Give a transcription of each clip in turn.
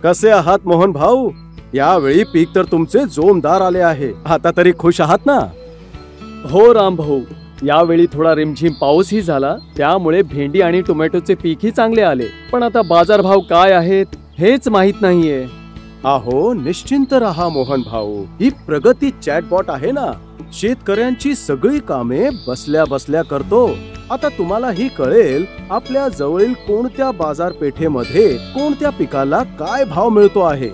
कसे आहात मोहन भाऊ? यावेळी पीक तर तुमचे जोमदार आले आहे. आता तरी खुश आहात ना? हो राम भाऊ, यावेळी थोडा रिमझिम पाऊसही झाला, त्यामुळे भेंडी आणि टोमॅटोचे पीकही चांगले आले. पण आता बाजारभाव काय आहेत हेच माहित नाहीये. अहो निश्चिंत रहा मोहन भाऊ, ही प्रगती चॅटबॉट आहे ना, शेतकऱ्यांची सगळी कामे बसल्या बसल्या करतो. आता तुम्हालाही कळेल आपल्या जवळील कोणत्या बाजारपेठेमध्ये कोणत्या पिकाला काय भाव मिळतो आहे.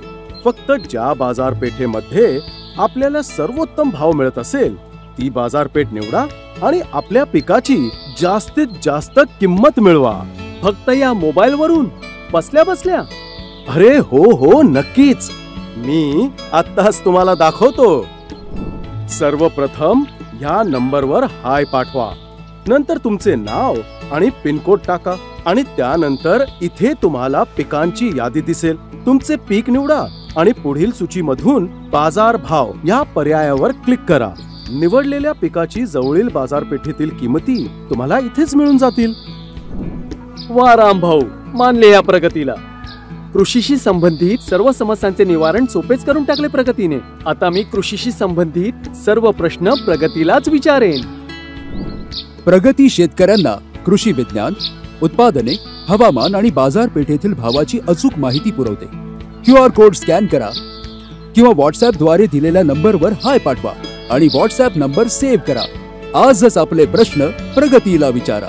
फक्त ज्या बाजारपेठेमध्ये आपल्याला सर्वोत्तम भाव मिळत असेल ती बाजारपेठ निवडा आणि आपल्या पिकाची जास्तीत जास्त किंमत मिळवा. फक्त या मोबाईल वरून बसल्या बसल्या? अरे हो हो नक्कीच, मी आत्ताच तुम्हाला दाखवतो. सर्वप्रथम ह्या नंबरवर हाय पाठवा, नंतर तुमचे नाव आणि पिनकोड टाका आणि त्यानंतर इथे तुम्हाला पिकांची यादी दिसेल. तुमचे पीक निवडा आणि पुढील सूचीमधून बाजार भाव या पर्यायावर क्लिक करा. निवडलेल्या पिकाची जवळील बाजारपेठेतील किंमती तुम्हाला इथेच मिळून जातील. वा राम भाऊ, मानले या प्रगतीला. कृषीशी संबंधित सर्व समस्यांचे निवारण सोपेच करून टाकले प्रगतीने. आता मी कृषीशी संबंधित सर्व प्रश्न प्रगतीलाच विचारेन. प्रगती शेतकऱ्यांना कृषी विज्ञान, उत्पादने, हवामान आणि बाजारपेठेतील भावाची अचूक माहिती पुरवते. QR कोड स्कॅन करा किंवा व्हॉट्सअप द्वारे दिलेल्या नंबरवर हाय पाठवा आणि व्हॉट्सअप नंबर सेव्ह करा. आजच आपले प्रश्न प्रगतीला विचारा.